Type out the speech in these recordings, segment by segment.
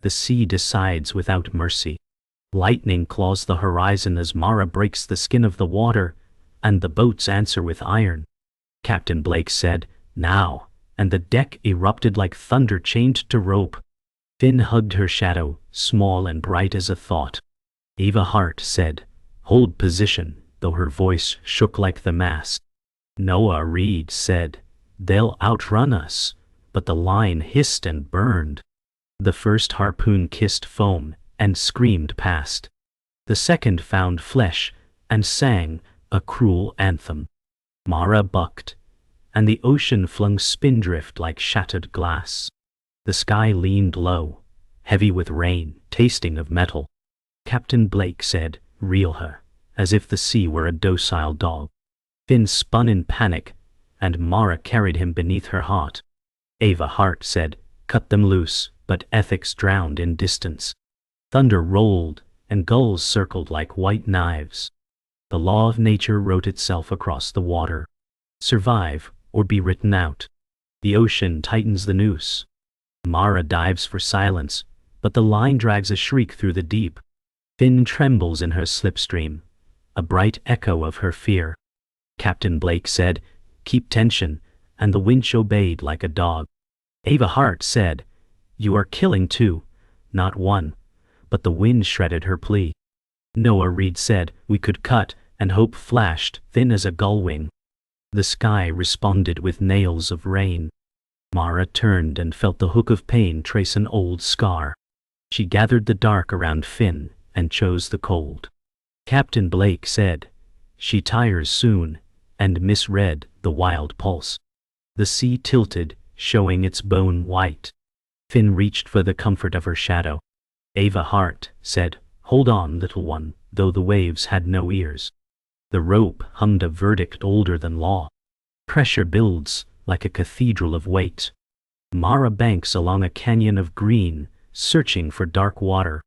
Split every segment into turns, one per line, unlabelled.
The sea decides without mercy. Lightning claws the horizon as Mara breaks the skin of the water, and the boats answer with iron. Captain Blake said, "Now," and the deck erupted like thunder chained to rope. Finn hugged her shadow, small and bright as a thought. Ava Hart said, "Hold position," though her voice shook like the mast. Noah Reed said, "They'll outrun us," but the line hissed and burned. The first harpoon kissed foam and screamed past. The second found flesh and sang a cruel anthem. Mara bucked, and the ocean flung spindrift like shattered glass. The sky leaned low, heavy with rain, tasting of metal. Captain Blake said, "Reel her," as if the sea were a docile dog. Finn spun in panic, and Mara carried him beneath her heart. Ava Hart said, "Cut them loose," but ethics drowned in distance. Thunder rolled, and gulls circled like white knives. The law of nature wrote itself across the water. Survive, or be written out. The ocean tightens the noose. Mara dives for silence, but the line drags a shriek through the deep. Finn trembles in her slipstream, a bright echo of her fear. Captain Blake said, "Keep tension," and the winch obeyed like a dog. Ava Hart said, "You are killing two, not one," but the wind shredded her plea. Noah Reed said, "We could cut," and hope flashed, thin as a gull wing. The sky responded with nails of rain. Mara turned and felt the hook of pain trace an old scar. She gathered the dark around Finn and chose the cold. Captain Blake said, "She tires soon," and misread the wild pulse. The sea tilted, showing its bone white. Finn reached for the comfort of her shadow. Ava Hart said, "Hold on, little one," though the waves had no ears. The rope hummed a verdict older than law. Pressure builds like a cathedral of weight. Mara banks along a canyon of green, searching for dark water.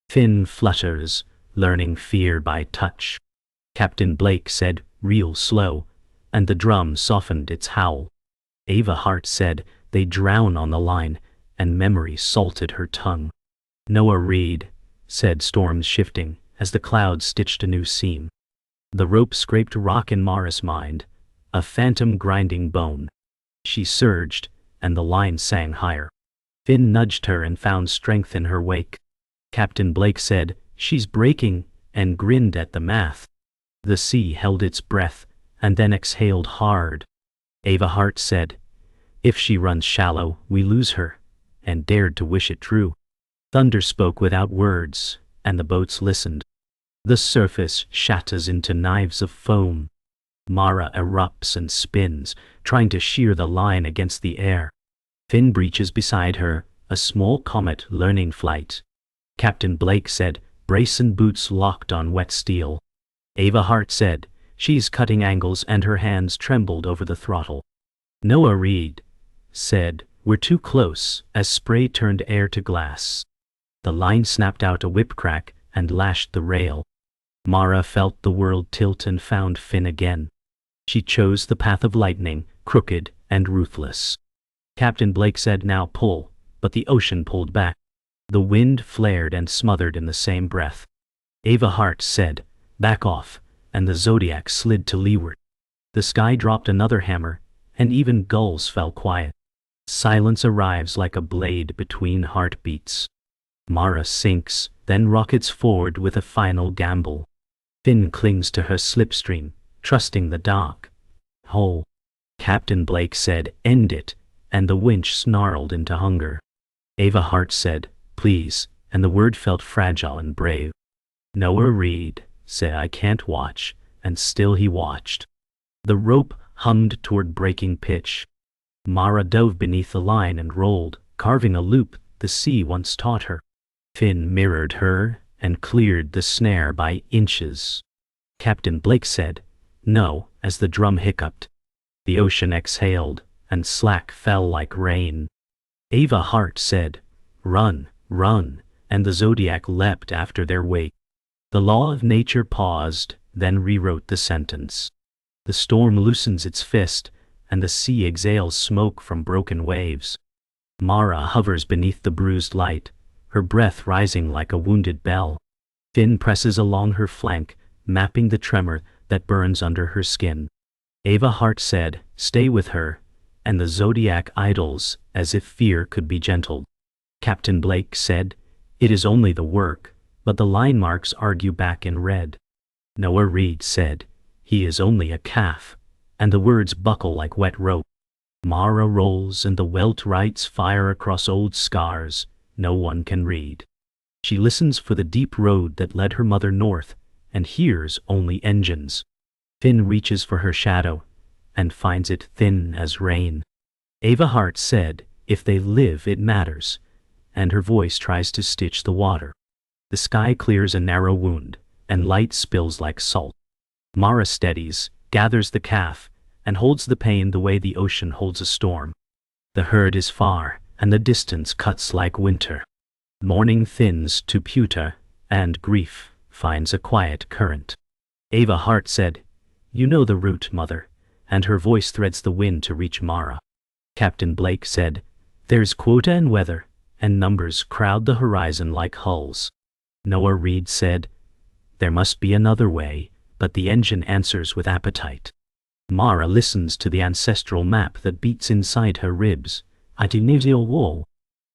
Finn flutters, learning fear by touch. Captain Blake said, "Reel slow," and the drum softened its howl. Ava Hart said, "They drown on the line," and memory salted her tongue. Noah Reed said, "Storms shifting," as the clouds stitched a new seam. The rope scraped rock in Mara's mind, a phantom grinding bone. She surged, and the line sang higher. Finn nudged her and found strength in her wake. Captain Blake said, "She's breaking," and grinned at the math. The sea held its breath, and then exhaled hard. Ava Hart said, "If she runs shallow, we lose her," and dared to wish it true. Thunder spoke without words, and the boats listened. The surface shatters into knives of foam. Mara erupts and spins, trying to shear the line against the air. Finn breaches beside her, a small comet learning flight. Captain Blake said, "Brace and boots locked on wet steel." Ava Hart said, "She's cutting angles," and her hands trembled over the throttle. Noah Reed said, "We're too close," as spray turned air to glass. The line snapped out a whip crack and lashed the rail. Mara felt the world tilt and found Finn again. She chose the path of lightning, crooked and ruthless. Captain Blake said, "Now pull," but the ocean pulled back. The wind flared and smothered in the same breath. Ava Hart said, "Back off," and the Zodiac slid to leeward. The sky dropped another hammer, and even gulls fell quiet. Silence arrives like a blade between heartbeats. Mara sinks, then rockets forward with a final gamble. Finn clings to her slipstream, trusting the dark hole. Captain Blake said, "End it," and the winch snarled into hunger. Ava Hart said, "Please," and the word felt fragile and brave. Noah Reed said, "I can't watch," and still he watched. The rope hummed toward breaking pitch. Mara dove beneath the line and rolled, carving a loop the sea once taught her. Finn mirrored her and cleared the snare by inches. Captain Blake said, "No," as the drum hiccuped. The ocean exhaled, and slack fell like rain. Ava Hart said, "Run, run," and the Zodiac leapt after their wake. The law of nature paused, then rewrote the sentence. The storm loosens its fist, and the sea exhales smoke from broken waves. Mara hovers beneath the bruised light, her breath rising like a wounded bell. Finn presses along her flank, mapping the tremor that burns under her skin. Ava Hart said, "Stay with her," and the Zodiac idles, as if fear could be gentled. Captain Blake said, "It is only the work," but the line marks argue back in red. Noah Reed said, "He is only a calf," and the words buckle like wet rope. Mara rolls and the welt writes fire across old scars no one can read. She listens for the deep road that led her mother north, and hears only engines. Finn reaches for her shadow, and finds it thin as rain. Ava Hart said, "If they live, it matters," and her voice tries to stitch the water. The sky clears a narrow wound, and light spills like salt. Mara steadies, gathers the calf, and holds the pain the way the ocean holds a storm. The herd is far, and the distance cuts like winter. Mourning thins to pewter, and grief finds a quiet current. Ava Hart said, "You know the route, mother," and her voice threads the wind to reach Mara. Captain Blake said, "There's quota and weather, and numbers crowd the horizon like hulls." Noah Reed said, "There must be another way," but the engine answers with appetite. Mara listens to the ancestral map that beats inside her ribs. Itinesial wall.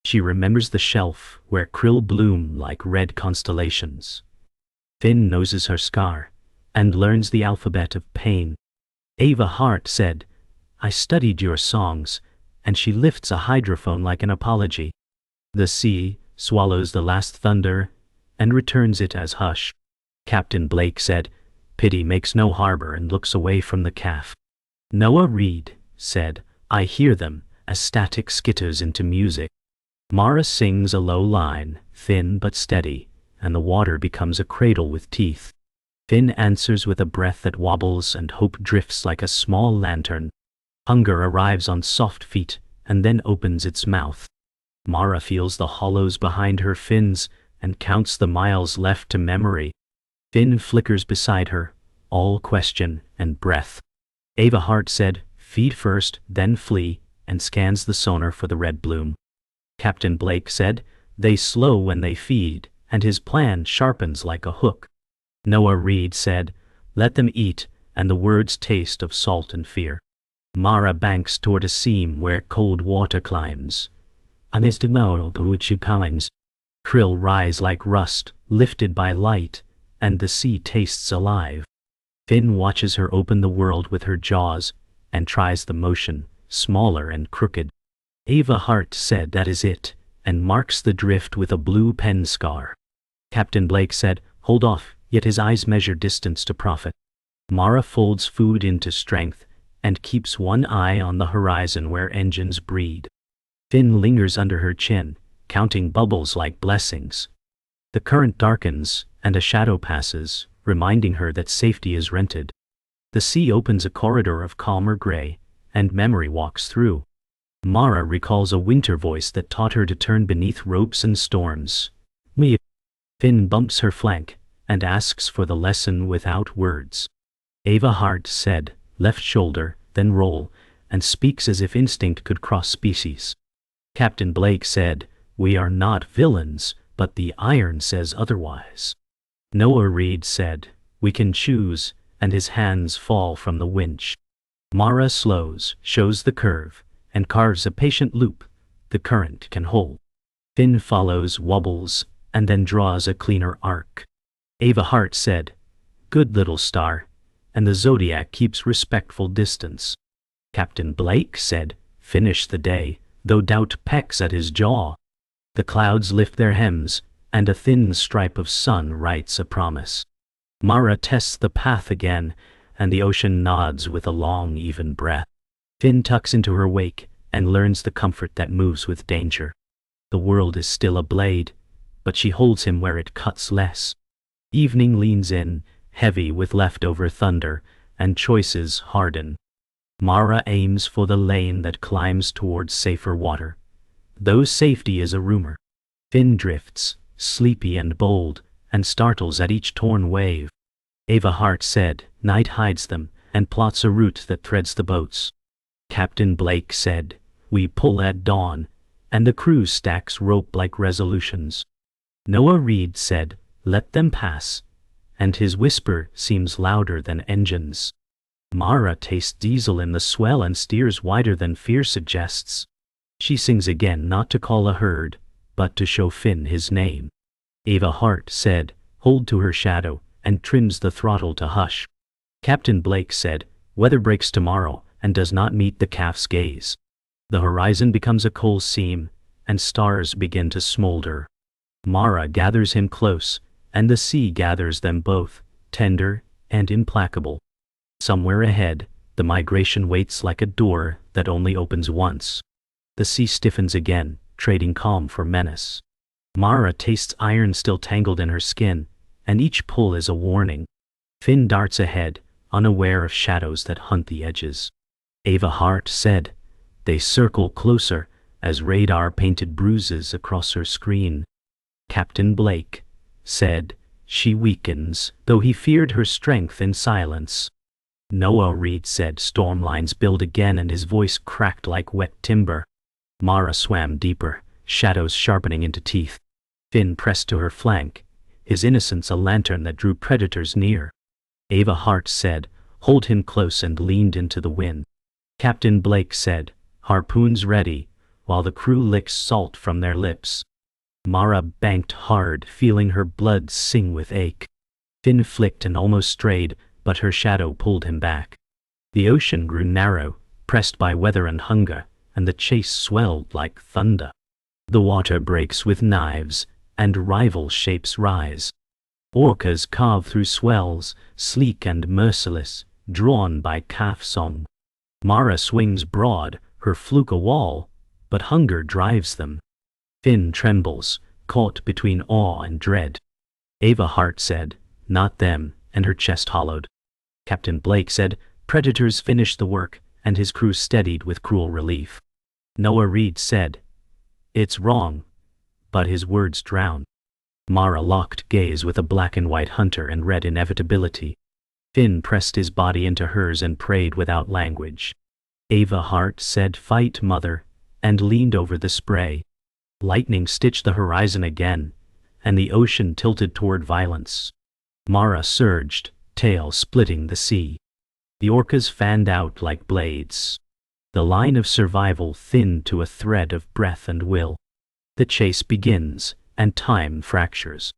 She remembers the shelf where krill bloom like red constellations. Finn noses her scar, and learns the alphabet of pain. Ava Hart said, "I studied your songs," and she lifts a hydrophone like an apology. The sea swallows the last thunder, and returns it as hush. Captain Blake said, "Pity makes no harbor," and looks away from the calf. Noah Reed said, "I hear them, as static skitters into music." Mara sings a low line, thin but steady, and the water becomes a cradle with teeth. Finn answers with a breath that wobbles, and hope drifts like a small lantern. Hunger arrives on soft feet, and then opens its mouth. Mara feels the hollows behind her fins, and counts the miles left to memory. Finn flickers beside her, all question and breath. Ava Hart said, "Feed first, then flee," and scans the sonar for the red bloom. Captain Blake said, "They slow when they feed," and his plan sharpens like a hook. Noah Reed said, "Let them eat," and the words taste of salt and fear. Mara banks toward a seam where cold water climbs. Krill rise like rust, lifted by light, and the sea tastes alive. Finn watches her open the world with her jaws, and tries the motion, smaller and crooked. Ava Hart said, "That is it," and marks the drift with a blue pen scar. Captain Blake said, "Hold off," yet his eyes measure distance to profit. Mara folds food into strength, and keeps one eye on the horizon where engines breed. Finn lingers under her chin, counting bubbles like blessings. The current darkens, and a shadow passes, reminding her that safety is rented. The sea opens a corridor of calmer gray, and memory walks through. Mara recalls a winter voice that taught her to turn beneath ropes and storms. Me. Finn bumps her flank, and asks for the lesson without words. Ava Hart said, "Left shoulder, then roll," and speaks as if instinct could cross species. Captain Blake said, "We are not villains, but the iron says otherwise." Noah Reed said, "We can choose," and his hands fall from the winch. Mara slows, shows the curve, and carves a patient loop the current can hold. Finn follows, wobbles, and then draws a cleaner arc. Ava Hart said, "Good little star," and the Zodiac keeps respectful distance. Captain Blake said, "Finish the day," though doubt pecks at his jaw. The clouds lift their hems, and a thin stripe of sun writes a promise. Mara tests the path again, and the ocean nods with a long, even breath. Finn tucks into her wake, and learns the comfort that moves with danger. The world is still a blade, but she holds him where it cuts less. Evening leans in, heavy with leftover thunder, and choices harden. Mara aims for the lane that climbs towards safer water, though safety is a rumor. Finn drifts, sleepy and bold, and startles at each torn wave. Ava Hart said, "Night hides them," and plots a route that threads the boats. Captain Blake said, "We pull at dawn," and the crew stacks rope like resolutions. Noah Reed said, "Let them pass," and his whisper seems louder than engines. Mara tastes diesel in the swell and steers wider than fear suggests. She sings again, not to call a herd, but to show Finn his name. Ava Hart said, "Hold to her shadow," and trims the throttle to hush. Captain Blake said, "Weather breaks tomorrow," and does not meet the calf's gaze. The horizon becomes a coal seam, and stars begin to smolder. Mara gathers him close, and the sea gathers them both, tender and implacable. Somewhere ahead, the migration waits like a door that only opens once. The sea stiffens again, trading calm for menace. Mara tastes iron still tangled in her skin, and each pull is a warning. Finn darts ahead, unaware of shadows that hunt the edges. Ava Hart said, "They circle closer," as radar painted bruises across her screen. Captain Blake said, "She weakens," though he feared her strength in silence. Noah Reed said, "Storm lines build again," and his voice cracked like wet timber. Mara swam deeper, shadows sharpening into teeth. Finn pressed to her flank, his innocence a lantern that drew predators near. Ava Hart said, "Hold him close," and leaned into the wind. Captain Blake said, "Harpoons ready," while the crew licks salt from their lips. Mara banked hard, feeling her blood sing with ache. Finn flicked and almost strayed, but her shadow pulled him back. The ocean grew narrow, pressed by weather and hunger, and the chase swelled like thunder. The water breaks with knives, and rival shapes rise. Orcas carve through swells, sleek and merciless, drawn by calf song. Mara swings broad, her fluke a wall, but hunger drives them. Finn trembles, caught between awe and dread. Ava Hart said, "Not them," and her chest hollowed. Captain Blake said, "Predators finish the work," and his crew steadied with cruel relief. Noah Reed said, "It's wrong," but his words drowned. Mara locked gaze with a black and white hunter and read inevitability. Finn pressed his body into hers and prayed without language. Ava Hart said, "Fight, mother," and leaned over the spray. Lightning stitched the horizon again, and the ocean tilted toward violence. Mara surged, tail splitting the sea. The orcas fanned out like blades. The line of survival thinned to a thread of breath and will. The chase begins, and time fractures.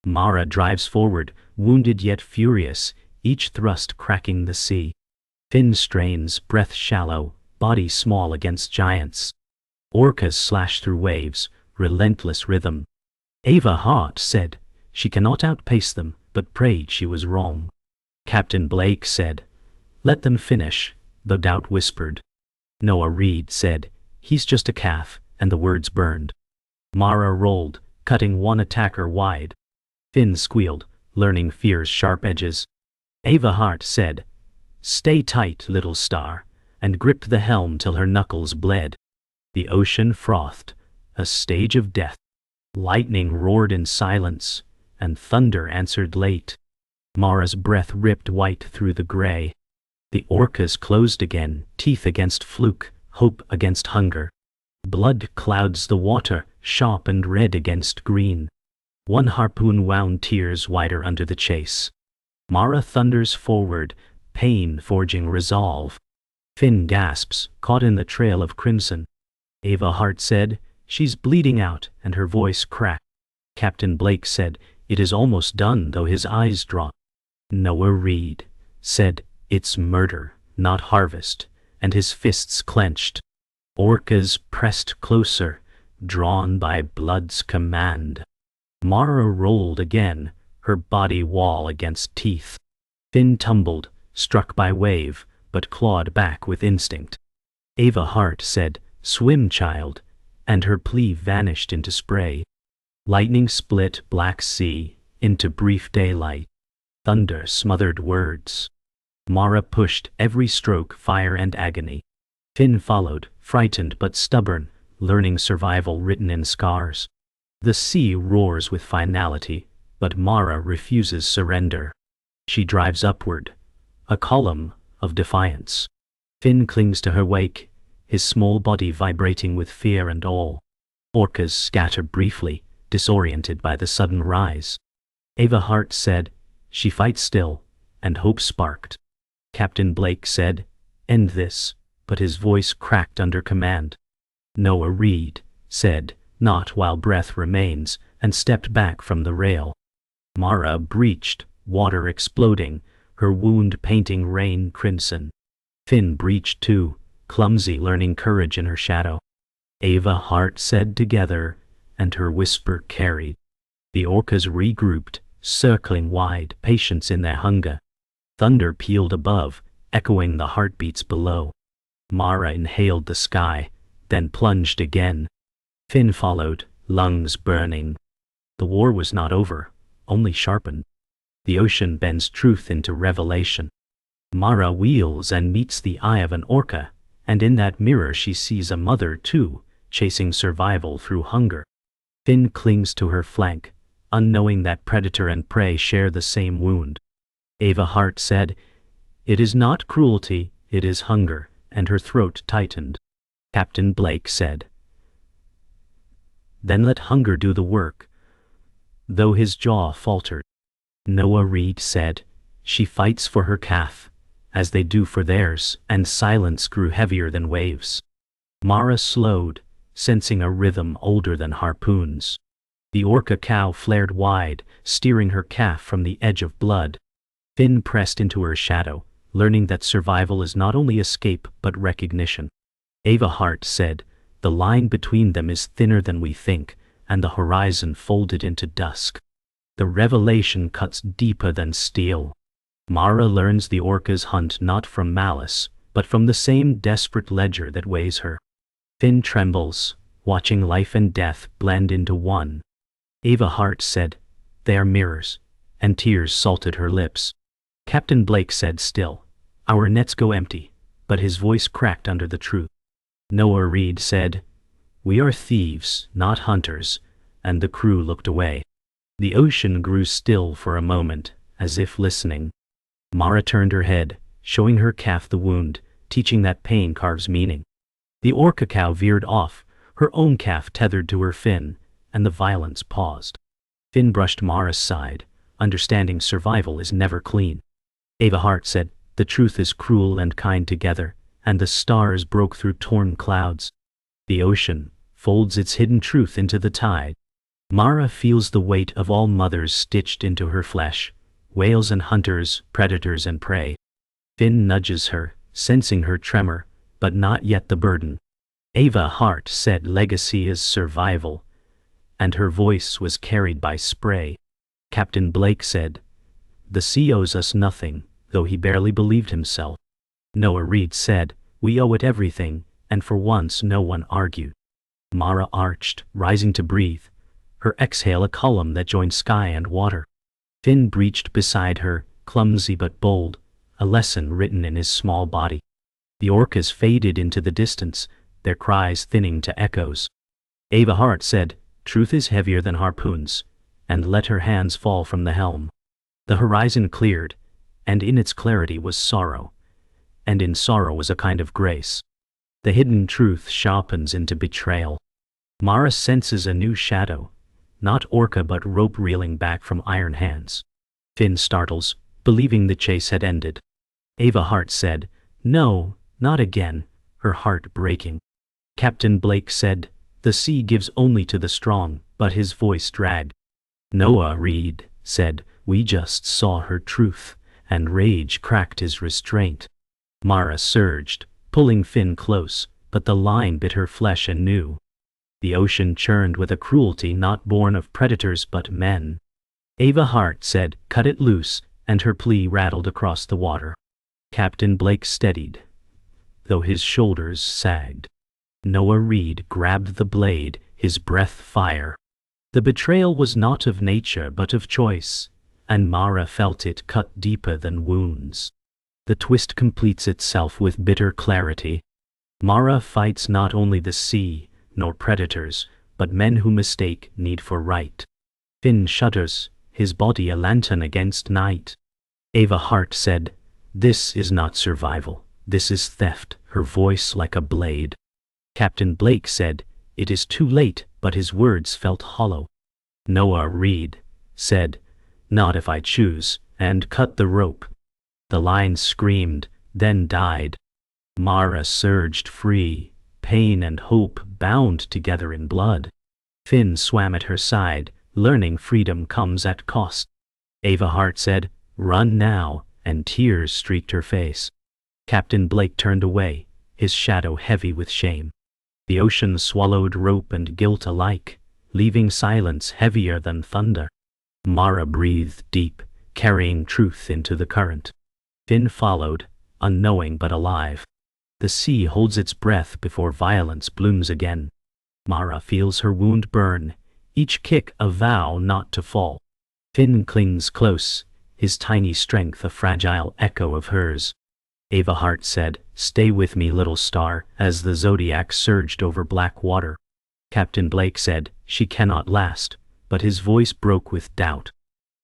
Mara drives forward, wounded yet furious, each thrust cracking the sea. Finn strains, breath shallow, body small against giants. Orcas slash through waves, relentless rhythm. Ava Hart said, "She cannot outpace them," but prayed she was wrong. Captain Blake said, "Let them finish," though doubt whispered. Noah Reed said, "He's just a calf," and the words burned. Mara rolled, cutting one attacker wide. Finn squealed, learning fear's sharp edges. Ava Hart said, "Stay tight, little star," and gripped the helm till her knuckles bled. The ocean frothed, a stage of death. Lightning roared in silence, and thunder answered late. Mara's breath ripped white through the gray. The orcas closed again, teeth against fluke, hope against hunger. Blood clouds the water, sharp and red against green. One harpoon wound tears wider under the chase. Mara thunders forward, pain forging resolve. Finn gasps, caught in the trail of crimson. Ava Hart said, "She's bleeding out," and her voice cracked. Captain Blake said, "It is almost done," though his eyes dropped. Noah Reed said, "It's murder, not harvest," and his fists clenched. Orcas pressed closer, drawn by blood's command. Mara rolled again, her body wall against teeth. Finn tumbled, struck by wave, but clawed back with instinct. Ava Hart said, "Swim, child," and her plea vanished into spray. Lightning split black sea into brief daylight. Thunder smothered words. Mara pushed every stroke fire and agony. Finn followed, frightened but stubborn, learning survival written in scars. The sea roars with finality, but Mara refuses surrender. She drives upward, a column of defiance. Finn clings to her wake, his small body vibrating with fear and awe. Orcas scatter briefly, disoriented by the sudden rise. Ava Hart said, "She fights still," and hope sparked. Captain Blake said, "End this," but his voice cracked under command. Noah Reed said, "Not while breath remains," and stepped back from the rail. Mara breached, water exploding, her wound painting rain crimson. Finn breached too, clumsy, learning courage in her shadow. Ava Hart said together, and her whisper carried. The orcas regrouped, circling wide, patience in their hunger. Thunder pealed above, echoing the heartbeats below. Mara inhaled the sky, then plunged again. Finn followed, lungs burning. The war was not over, only sharpened. The ocean bends truth into revelation. Mara wheels and meets the eye of an orca, and in that mirror she sees a mother too, chasing survival through hunger. Finn clings to her flank, unknowing that predator and prey share the same wound. Ava Hart said, "It is not cruelty, it is hunger," and her throat tightened. Captain Blake said, "Then let hunger do the work," though his jaw faltered. Noah Reed said, "She fights for her calf, as they do for theirs," and silence grew heavier than waves. Mara slowed, sensing a rhythm older than harpoons. The orca cow flared wide, steering her calf from the edge of blood. Finn pressed into her shadow, learning that survival is not only escape but recognition. Ava Hart said, "The line between them is thinner than we think," and the horizon folded into dusk. The revelation cuts deeper than steel. Mara learns the orcas hunt not from malice, but from the same desperate ledger that weighs her. Finn trembles, watching life and death blend into one. Ava Hart said, "They are mirrors," and tears salted her lips. Captain Blake said still, "Our nets go empty," but his voice cracked under the truth. Noah Reed said, "We are thieves, not hunters," and the crew looked away. The ocean grew still for a moment, as if listening. Mara turned her head, showing her calf the wound, teaching that pain carves meaning. The orca cow veered off, her own calf tethered to her fin, and the violence paused. Finn brushed Mara's side, understanding survival is never clean. Ava Hart said, "The truth is cruel and kind together," and the stars broke through torn clouds. The ocean folds its hidden truth into the tide. Mara feels the weight of all mothers stitched into her flesh, whales and hunters, predators and prey. Finn nudges her, sensing her tremor, but not yet the burden. Ava Hart said legacy is survival, and her voice was carried by spray. Captain Blake said, "The sea owes us nothing," though he barely believed himself. Noah Reed said, "We owe it everything," and for once no one argued. Mara arched, rising to breathe, her exhale a column that joined sky and water. Finn breached beside her, clumsy but bold, a lesson written in his small body. The orcas faded into the distance, their cries thinning to echoes. Ava Hart said, "Truth is heavier than harpoons," and let her hands fall from the helm. The horizon cleared, and in its clarity was sorrow, and in sorrow was a kind of grace. The hidden truth sharpens into betrayal. Mara senses a new shadow, not orca but rope reeling back from iron hands. Finn startles, believing the chase had ended. Ava Hart said, "No, not again," her heart breaking. Captain Blake said, "The sea gives only to the strong," but his voice dragged. Noah Reed said, "We just saw her truth," and rage cracked his restraint. Mara surged, pulling Finn close, but the line bit her flesh anew. The ocean churned with a cruelty not born of predators but men. Ava Hart said, "Cut it loose," and her plea rattled across the water. Captain Blake steadied, though his shoulders sagged. Noah Reed grabbed the blade, his breath fire. The betrayal was not of nature but of choice, and Mara felt it cut deeper than wounds. The twist completes itself with bitter clarity. Mara fights not only the sea, nor predators, but men who mistake need for right. Finn shudders, his body a lantern against night. Ava Hart said, "This is not survival, this is theft," her voice like a blade. Captain Blake said, "It is too late," but his words felt hollow. Noah Reed said, "Not if I choose," and cut the rope. The line screamed, then died. Mara surged free, pain and hope bound together in blood. Finn swam at her side, learning freedom comes at cost. Ava Hart said, "Run now," and tears streaked her face. Captain Blake turned away, his shadow heavy with shame. The ocean swallowed rope and guilt alike, leaving silence heavier than thunder. Mara breathed deep, carrying truth into the current. Finn followed, unknowing but alive. The sea holds its breath before violence blooms again. Mara feels her wound burn, each kick a vow not to fall. Finn clings close, his tiny strength a fragile echo of hers. Ava Hart said, "Stay with me, little star," as the zodiac surged over black water. Captain Blake said, "She cannot last," but his voice broke with doubt.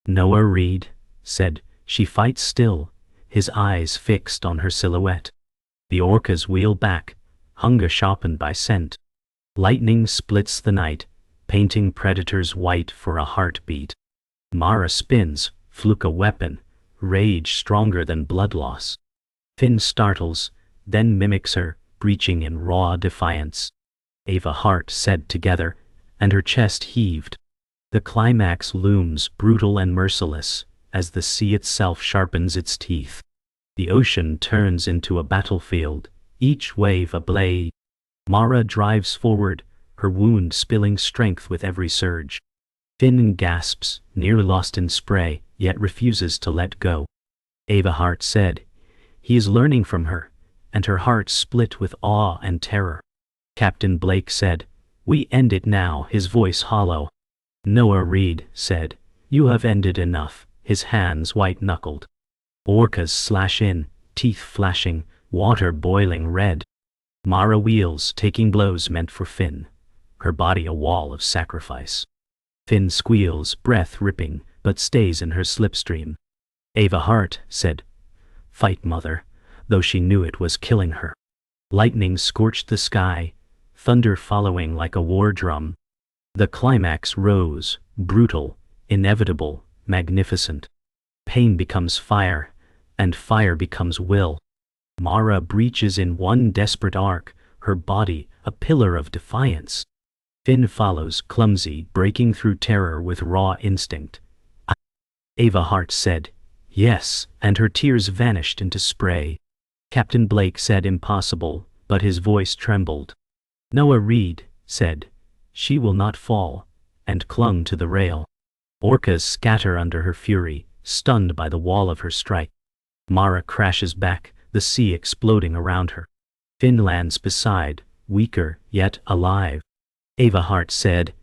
Noah Reed said, "She fights still," his eyes fixed on her silhouette. The orcas wheel back, hunger sharpened by scent. Lightning splits the night, painting predators white for a heartbeat. Mara spins, fluke a weapon, rage stronger than blood loss. Finn startles, then mimics her, breaching in raw defiance. Ava Hart said together, and her chest heaved. The climax looms brutal and merciless, as the sea itself sharpens its teeth. The ocean turns into a battlefield, each wave a blade. Mara drives forward, her wound spilling strength with every surge. Finn gasps, nearly lost in spray, yet refuses to let go. Ava Hart said, "He is learning from her," and her heart split with awe and terror. Captain Blake said, "We end it now," his voice hollow. Noah Reed said, "You have ended enough," his hands white-knuckled. Orcas slash in, teeth flashing, water boiling red. Mara wheels, taking blows meant for Finn, her body a wall of sacrifice. Finn squeals, breath ripping, but stays in her slipstream. Ava Hart said, "Fight, mother," though she knew it was killing her. Lightning scorched the sky, thunder following like a war drum. The climax rose, brutal, inevitable, magnificent. Pain becomes fire, and fire becomes will. Mara breaches in one desperate arc, her body a pillar of defiance. Finn follows, clumsy, breaking through terror with raw instinct. Ava Hart said, "Yes," and her tears vanished into spray. Captain Blake said impossible, but his voice trembled. Noah Reed said, "She will not fall," and clung to the rail. Orcas scatter under her fury, stunned by the wall of her strike. Mara crashes back, the sea exploding around her. Finn lands beside, weaker, yet alive. Ava Hart said,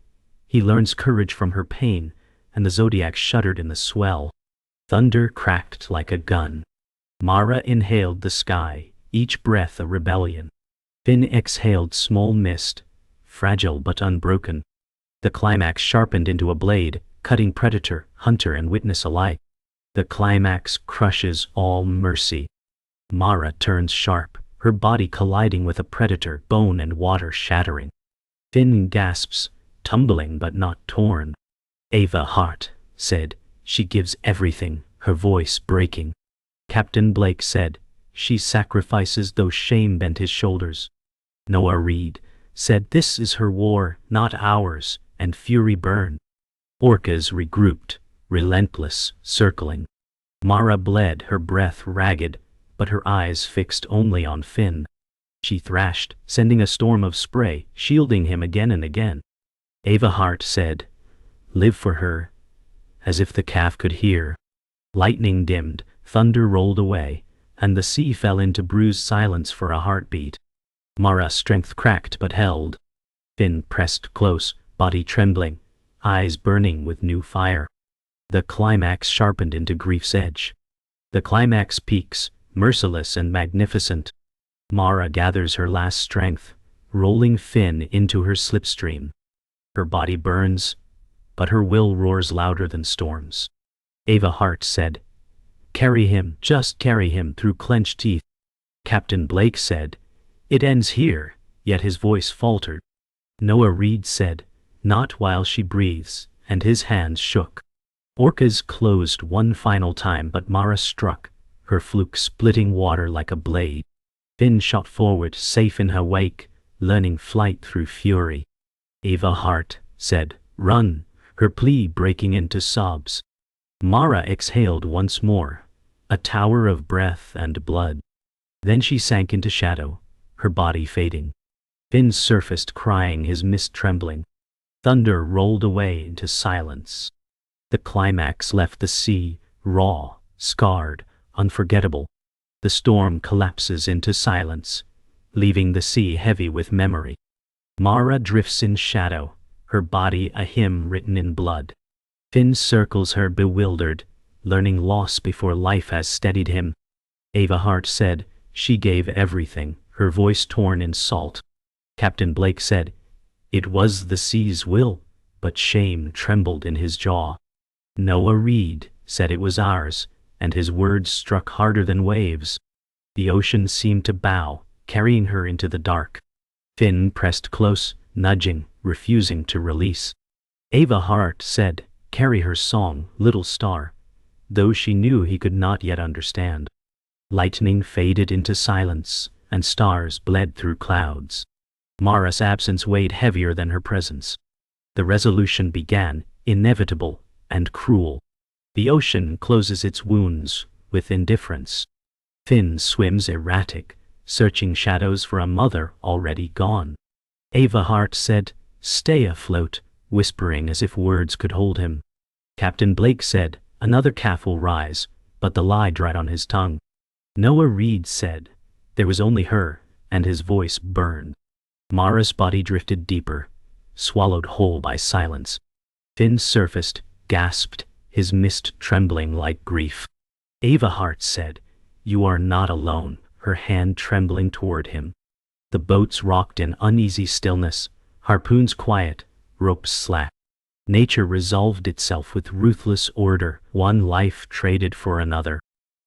"He learns courage from her pain," and the zodiac shuddered in the swell. Thunder cracked like a gun. Mara inhaled the sky, each breath a rebellion. Finn exhaled small mist, fragile but unbroken. The climax sharpened into a blade, cutting predator, hunter and witness alike. The climax crushes all mercy. Mara turns sharp, her body colliding with a predator, bone and water shattering. Finn gasps, tumbling but not torn. Ava Hart said, "She gives everything," her voice breaking. Captain Blake said, "She sacrifices," though shame bent his shoulders. Noah Reed said, "This is her war, not ours," and fury burned. Orcas regrouped, relentless, circling. Mara bled, her breath ragged, but her eyes fixed only on Finn. She thrashed, sending a storm of spray, shielding him again and again. Ava Hart said, "Live for her," as if the calf could hear. Lightning dimmed, thunder rolled away, and the sea fell into bruised silence for a heartbeat. Mara's strength cracked but held. Finn pressed close, body trembling, eyes burning with new fire. The climax sharpened into grief's edge. The climax peaks, merciless and magnificent. Mara gathers her last strength, rolling Finn into her slipstream. Her body burns, but her will roars louder than storms. Ava Hart said, "Carry him, just carry him," through clenched teeth. Captain Blake said, "It ends here," yet his voice faltered. Noah Reed said, "Not while she breathes," and his hands shook. Orcas closed one final time, but Mara struck, her fluke splitting water like a blade. Finn shot forward, safe in her wake, learning flight through fury. Ava Hart said, "Run," her plea breaking into sobs. Mara exhaled once more, a tower of breath and blood. Then she sank into shadow, her body fading. Finn surfaced, crying, his mist trembling. Thunder rolled away into silence. The climax left the sea, raw, scarred, unforgettable. The storm collapses into silence, leaving the sea heavy with memory. Mara drifts in shadow, her body a hymn written in blood. Finn circles her bewildered, learning loss before life has steadied him. Ava Hart said, "She gave everything," her voice torn in salt. Captain Blake said, "It was the sea's will," but shame trembled in his jaw. Noah Reed said it was ours, and his words struck harder than waves. The ocean seemed to bow, carrying her into the dark. Finn pressed close, nudging, refusing to release. Ava Hart said, "Carry her song, little star," though she knew he could not yet understand. Lightning faded into silence, and stars bled through clouds. Mara's absence weighed heavier than her presence. The resolution began, inevitable and cruel. The ocean closes its wounds with indifference. Finn swims erratic, searching shadows for a mother already gone. Ava Hart said, "Stay afloat," whispering as if words could hold him. Captain Blake said, "Another calf will rise," but the lie dried on his tongue. Noah Reed said, "There was only her," and his voice burned. Mara's body drifted deeper, swallowed whole by silence. Finn surfaced, gasped, his mist trembling like grief. Ava Hart said, "You are not alone," her hand trembling toward him. The boats rocked in uneasy stillness, harpoons quiet, ropes slack. Nature resolved itself with ruthless order, one life traded for another.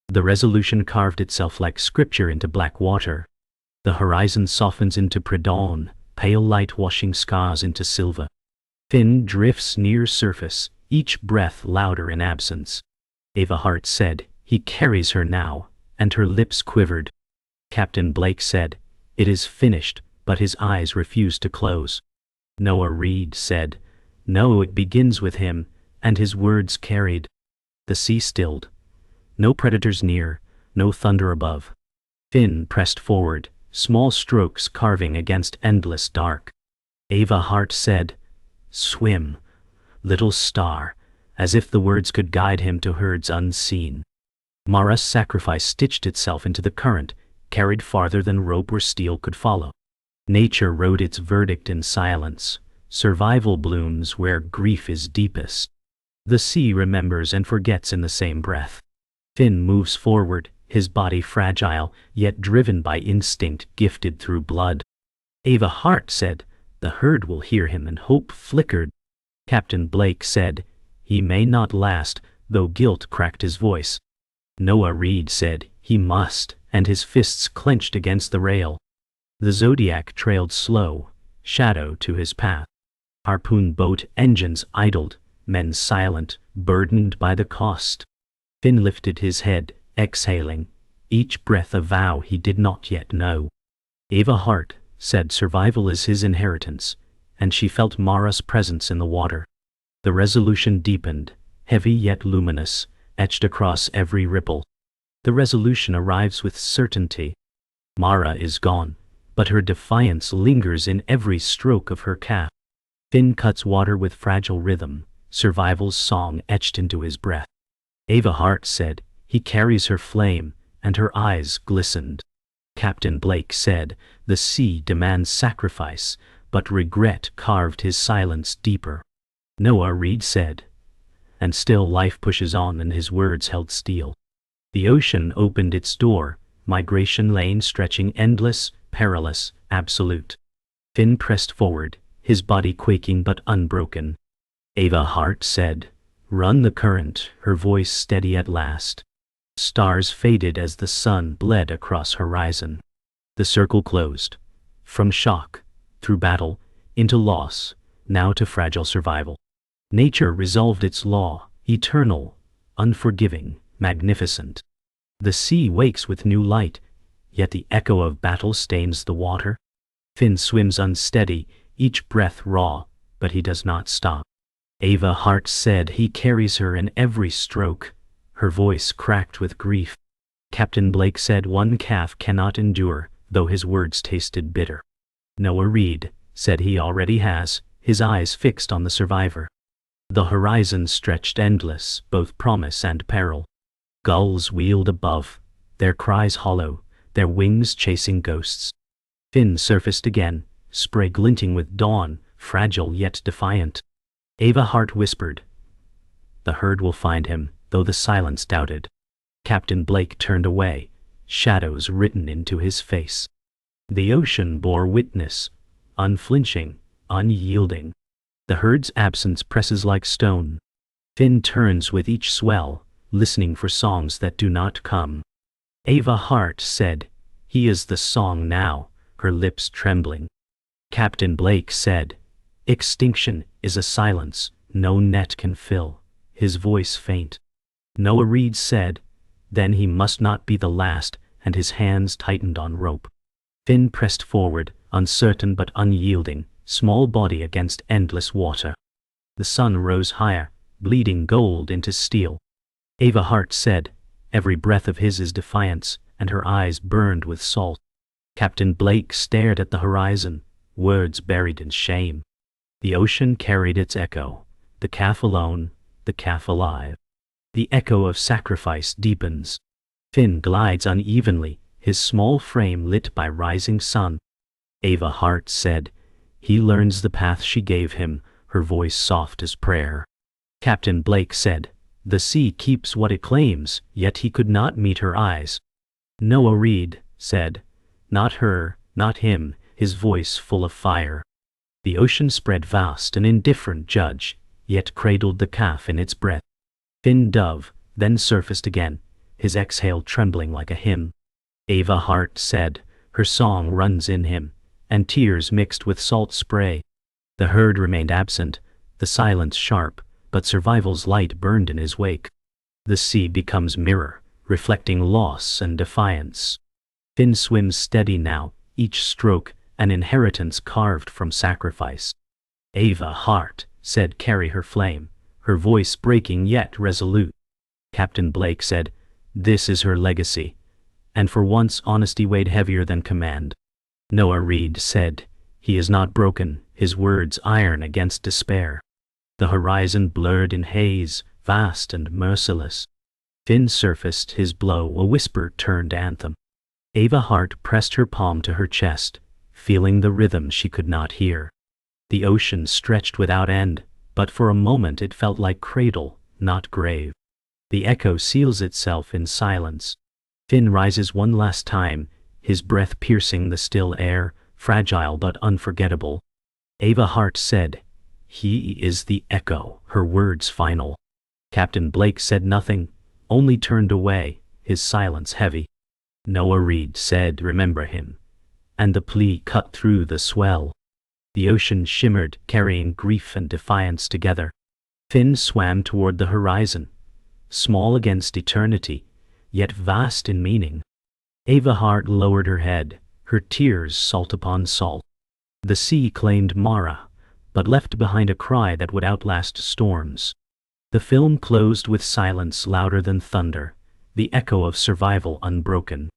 The resolution carved itself like scripture into black water. The horizon softens into pre-dawn, pale light washing scars into silver. Finn drifts near surface, each breath louder in absence. Ava Hart said, "He carries her now," and her lips quivered. Captain Blake said, "It is finished," but his eyes refused to close. Noah Reed said, "No, it begins with him," and his words carried. The sea stilled. No predators near, no thunder above. Finn pressed forward, small strokes carving against endless dark. Ava Hart said, "Swim, little star," as if the words could guide him to herds unseen. Mara's sacrifice stitched itself into the current, carried farther than rope or steel could follow. Nature wrote its verdict in silence. Survival blooms where grief is deepest. The sea remembers and forgets in the same breath. Finn moves forward, his body fragile, yet driven by instinct gifted through blood. Ava Hart said, "The herd will hear him," and hope flickered. Captain Blake said, "He may not last," though guilt cracked his voice. Noah Reed said, "He must," and his fists clenched against the rail. The Zodiac trailed slow, shadow to his path. Harpoon boat engines idled, men silent, burdened by the cost. Finn lifted his head, exhaling, each breath a vow he did not yet know. Ava Hart said survival is his inheritance, and she felt Mara's presence in the water. The resolution deepened, heavy yet luminous, etched across every ripple. The resolution arrives with certainty. Mara is gone, but her defiance lingers in every stroke of her calf. Finn cuts water with fragile rhythm, survival's song etched into his breath. Ava Hart said, "He carries her flame," and her eyes glistened. Captain Blake said, "The sea demands sacrifice," but regret carved his silence deeper. Noah Reed said, "And still life pushes on," and his words held steel. The ocean opened its door, migration lane stretching endless, perilous, absolute. Finn pressed forward, his body quaking but unbroken. Ava Hart said, "Run the current," her voice steady at last. Stars faded as the sun bled across horizon. The circle closed. From shock, through battle, into loss, now to fragile survival. Nature resolved its law, eternal, unforgiving, magnificent. The sea wakes with new light, yet the echo of battle stains the water. Finn swims unsteady, each breath raw, but he does not stop. Ava Hart said he carries her in every stroke, her voice cracked with grief. Captain Blake said one calf cannot endure, though his words tasted bitter. Noah Reed said he already has, his eyes fixed on the survivor. The horizon stretched endless, both promise and peril. Gulls wheeled above, their cries hollow, their wings chasing ghosts. Finn surfaced again, spray glinting with dawn, fragile yet defiant. Ava Hart whispered, "The herd will find him," though the silence doubted. Captain Blake turned away, shadows written into his face. The ocean bore witness, unflinching, unyielding. The herd's absence presses like stone. Finn turns with each swell, listening for songs that do not come. Ava Hart said, "He is the song now," her lips trembling. Captain Blake said, "Extinction is a silence no net can fill," his voice faint. Noah Reed said, "Then he must not be the last," and his hands tightened on rope. Finn pressed forward, uncertain but unyielding, small body against endless water. The sun rose higher, bleeding gold into steel. Ava Hart said, "Every breath of his is defiance," and her eyes burned with salt. Captain Blake stared at the horizon, words buried in shame. The ocean carried its echo, the calf alone, the calf alive. The echo of sacrifice deepens. Finn glides unevenly, his small frame lit by rising sun. Ava Hart said, "He learns the path she gave him," her voice soft as prayer. Captain Blake said, "The sea keeps what it claims," yet he could not meet her eyes. Noah Reed said, "Not her, not him," his voice full of fire. The ocean spread vast, an indifferent judge, yet cradled the calf in its breath. Finn dove, then surfaced again, his exhale trembling like a hymn. Ava Hart said, "Her song runs in him," and tears mixed with salt spray. The herd remained absent, the silence sharp, but survival's light burned in his wake. The sea becomes mirror, reflecting loss and defiance. Finn swims steady now, each stroke an inheritance carved from sacrifice. Ava Hart said, "Carry her flame," her voice breaking yet resolute. Captain Blake said, "This is her legacy," and for once honesty weighed heavier than command. Noah Reed said, "He is not broken," his words iron against despair. The horizon blurred in haze, vast and merciless. Finn surfaced, his blow a whisper turned anthem. Ava Hart pressed her palm to her chest, feeling the rhythm she could not hear. The ocean stretched without end, but for a moment it felt like cradle, not grave. The echo seals itself in silence. Finn rises one last time, his breath piercing the still air, fragile but unforgettable. Ava Hart said, "He is the echo," her words final. Captain Blake said nothing, only turned away, his silence heavy. Noah Reed said, "Remember him," and the plea cut through the swell. The ocean shimmered, carrying grief and defiance together. Finn swam toward the horizon, small against eternity, yet vast in meaning. Ava Hart lowered her head, her tears salt upon salt. The sea claimed Mara, but left behind a cry that would outlast storms. The film closed with silence louder than thunder, the echo of survival unbroken.